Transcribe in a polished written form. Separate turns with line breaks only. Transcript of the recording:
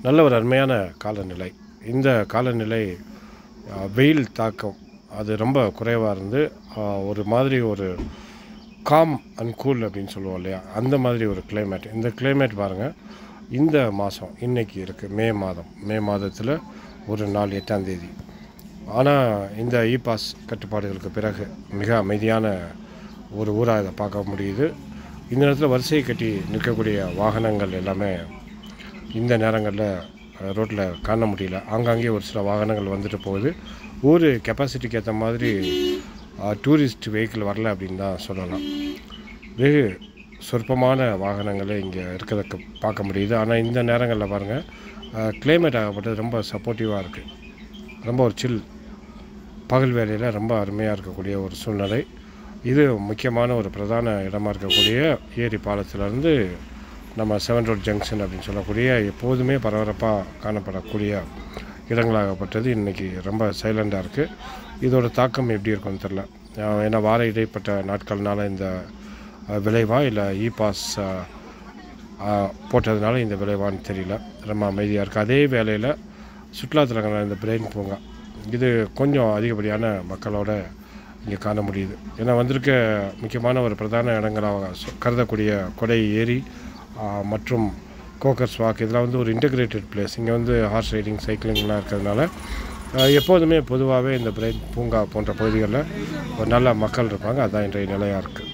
நல்ல ஒரு அருமையான காலநிலை. இந்த காலநிலை வெயில் தாக்கம் அது ரொம்ப குறைவாக இருந்து ஒரு மாதிரி ஒரு காம் அண்ட் கூல் அப்படின்னு சொல்லுவோம் இல்லையா, அந்த மாதிரி ஒரு கிளைமேட். இந்த கிளைமேட் பாருங்கள், இந்த மாதம் இன்றைக்கி இருக்குது, மே மாதத்தில் ஒரு நாள் 8ஆம் தேதி. ஆனால் இந்த பாஸ் கட்டுப்பாடுகளுக்கு பிறகு மிக அமைதியான ஒரு ஊராக இதை பார்க்க முடியுது. இந்த நேரத்தில் வரிசையை கட்டி நிற்கக்கூடிய வாகனங்கள் எல்லாமே இந்த நேரங்களில் ரோட்டில் காண முடியல. ஆங்காங்கே ஒரு சில வாகனங்கள் வந்துட்டு போகுது. ஊர் கெப்பாசிட்டிக்கு ஏற்ற மாதிரி டூரிஸ்ட் வெஹிக்கிள் வரல அப்படின்னு தான் சொல்லலாம். வெகு சொற்பமான வாகனங்களே இங்கே இருக்கிறதுக்கு பார்க்க முடியுது. ஆனால் இந்த நேரங்களில் பாருங்கள், கிளைமேட் ஆகப்பட்டது ரொம்ப சப்போர்ட்டிவாக இருக்குது. ரொம்ப ஒரு சில், பகல் வேலையில் ரொம்ப அருமையாக இருக்கக்கூடிய ஒரு சூழ்நிலை. இது முக்கியமான ஒரு பிரதான இடமாக இருக்கக்கூடிய ஏரி பாலத்திலேருந்து நம்ம 7 ரோட் ஜங்ஷன் அப்படின்னு சொல்லக்கூடிய எப்போதுமே பரபரப்பாக காணப்படக்கூடிய இடங்களாகப்பட்டது இன்றைக்கி ரொம்ப சைலண்டாக இருக்குது. இதோட தாக்கம் எப்படி இருக்குன்னு தெரில. ஏன்னா வார இடைப்பட்ட நாட்கள்னால இந்த விளைவா இல்லை பாஸ் போட்டதுனால இந்த விளைவான்னு தெரியல. ரொம்ப அமைதியாக இருக்குது. அதே வேளையில் சுற்றுலாத்தலங்களான இந்த பிரெயின் பூங்கா, இது கொஞ்சம் அதிகப்படியான மக்களோட இங்கே காண முடியுது. ஏன்னா வந்திருக்க முக்கியமான ஒரு பிரதான இடங்களாக கருதக்கூடிய கொடை ஏரி மற்றும் கோக்கர்ஸ் வாக், இதெல்லாம் வந்து ஒரு இன்டகிரேட்டட் பிளேஸ். இங்கே வந்து ஹார்ஸ் ரைடிங், சைக்கிளிங்லாம் இருக்கிறதுனால எப்போதுமே பொதுவாகவே இந்த பிரெயின் பூங்கா போன்ற பகுதிகளில் ஒரு நல்ல மக்கள் இருப்பாங்க. அதுதான் இன்றைய நிலையாக இருக்குது.